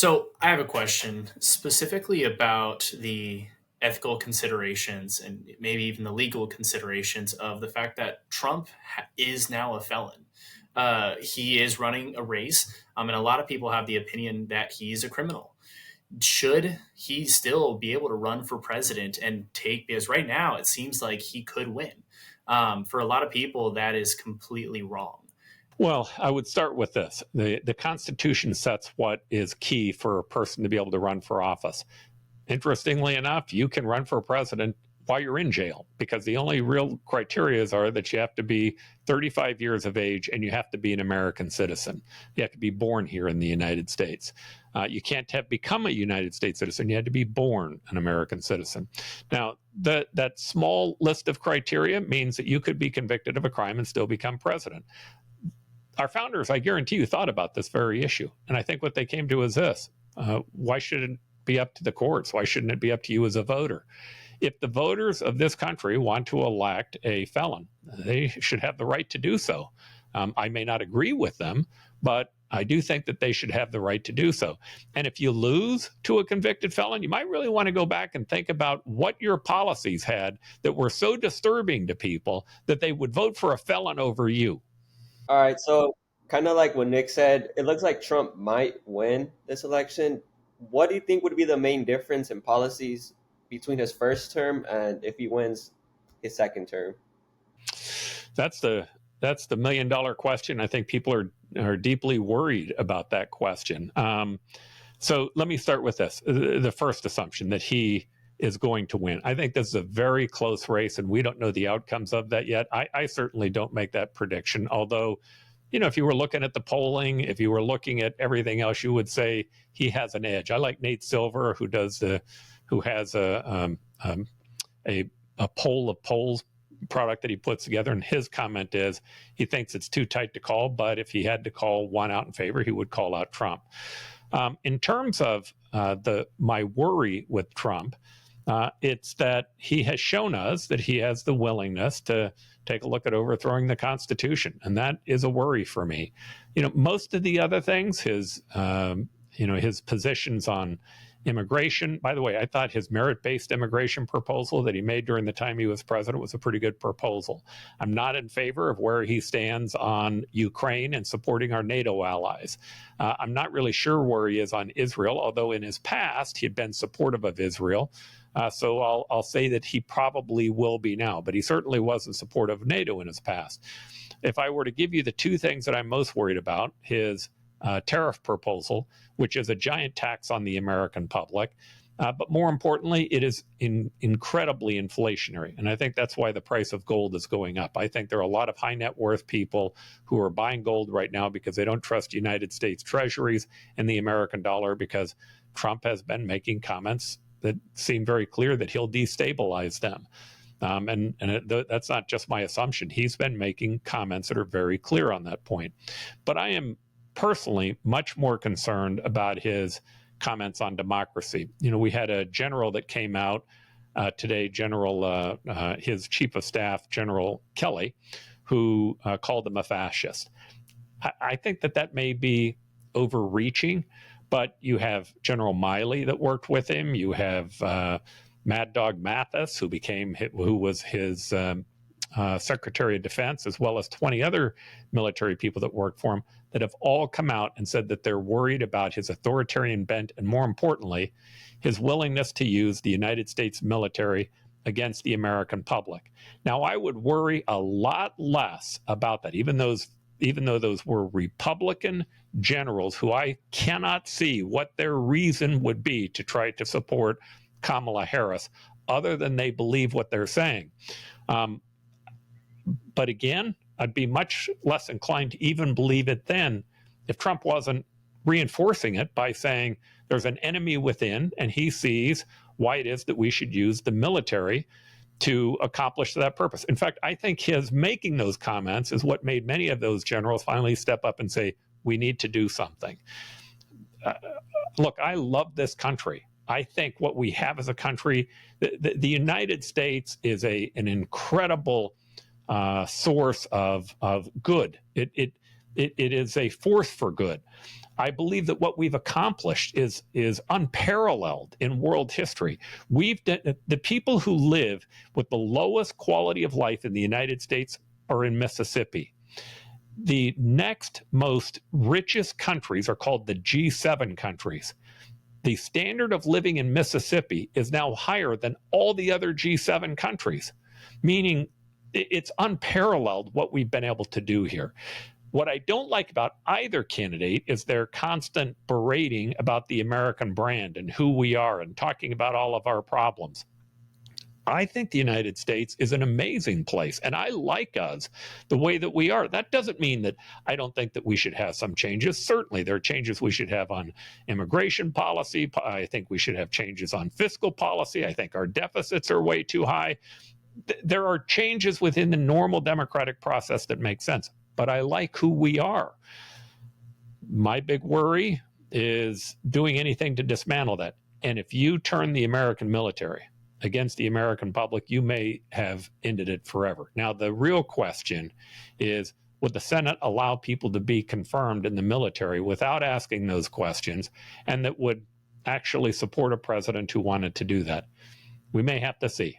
So I have a question specifically about the ethical considerations and maybe even the legal considerations of the fact that Trump is now a felon. He is running a race, and a lot of people have the opinion that he's a criminal. Should he still be able to run for president and take? Because right now it seems like he could win. For a lot of people, that is completely wrong. Well, I would start with this. The Constitution sets what is key for a person to be able to run for office. Interestingly enough, you can run for president while you're in jail because the only real criteria are that you have to be 35 years of age and you have to be an American citizen. You have to be born here in the United States. You can't have become a United States citizen. You had to be born an American citizen. Now, that small list of criteria means that you could be convicted of a crime and still become president. Our founders, I guarantee you, thought about this very issue. And I think what they came to is this. Why should it be up to the courts? Why shouldn't it be up to you as a voter? If the voters of this country want to elect a felon, they should have the right to do so. I may not agree with them, but I do think that they should have the right to do so. And if you lose to a convicted felon, you might really want to go back and think about what your policies had that were so disturbing to people that they would vote for a felon over you. All right, so kind of like what Nick said, it looks like Trump might win this election. What do you think would be the main difference in policies between his first term and if he wins his second term? That's the $1 million question. I think people are deeply worried about that question. So let me start with this: the first assumption that he is going to win. I think this is a very close race, and we don't know the outcomes of that yet. I certainly don't make that prediction, although, if you were looking at the polling, if you were looking at everything else, you would say he has an edge. I like Nate Silver, who has a poll of polls product that he puts together, and his comment is he thinks it's too tight to call, but if he had to call one out in favor, he would call out Trump. In terms of my worry with Trump, it's that he has shown us that he has the willingness to take a look at overthrowing the Constitution, and that is a worry for me. Most of the other things, his positions on immigration. By the way, I thought his merit-based immigration proposal that he made during the time he was president was a pretty good proposal. I'm not in favor of where he stands on Ukraine and supporting our NATO allies. I'm not really sure where he is on Israel, although in his past he had been supportive of Israel. So I'll say that he probably will be now, but he certainly wasn't supportive of NATO in his past. If I were to give you the two things that I'm most worried about, his tariff proposal, which is a giant tax on the American public, but more importantly, it is incredibly inflationary. And I think that's why the price of gold is going up. I think there are a lot of high net worth people who are buying gold right now because they don't trust United States treasuries and the American dollar, because Trump has been making comments that seem very clear that he'll destabilize them. That's not just my assumption. He's been making comments that are very clear on that point. But I am personally much more concerned about his comments on democracy. We had a general that came out today, his chief of staff, General Kelly, who called him a fascist. I think that may be overreaching, but you have General Miley that worked with him. You have Mad Dog Mathis, who was his Secretary of Defense, as well as 20 other military people that work for him, that have all come out and said that they're worried about his authoritarian bent and, more importantly, his willingness to use the United States military against the American public. Now, I would worry a lot less about that, even though those were Republican generals who I cannot see what their reason would be to try to support Kamala Harris, other than they believe what they're saying. But again, I'd be much less inclined to even believe it then if Trump wasn't reinforcing it by saying there's an enemy within, and he sees why it is that we should use the military to accomplish that purpose. In fact, I think his making those comments is what made many of those generals finally step up and say, we need to do something. Look, I love this country. I think what we have as a country, the United States is an incredible source of good. It is a force for good. I believe that what we've accomplished is unparalleled in world history. The people who live with the lowest quality of life in the United States are in Mississippi. The next most richest countries are called the G7 countries. The standard of living in Mississippi is now higher than all the other G7 countries, meaning it's unparalleled what we've been able to do here. What I don't like about either candidate is their constant berating about the American brand and who we are and talking about all of our problems. I think the United States is an amazing place, and I like us the way that we are. That doesn't mean that I don't think that we should have some changes. Certainly, there are changes we should have on immigration policy. I think we should have changes on fiscal policy. I think our deficits are way too high. There are changes within the normal democratic process that make sense, but I like who we are. My big worry is doing anything to dismantle that. And if you turn the American military against the American public, you may have ended it forever. Now, the real question is, would the Senate allow people to be confirmed in the military without asking those questions, and that would actually support a president who wanted to do that? We may have to see.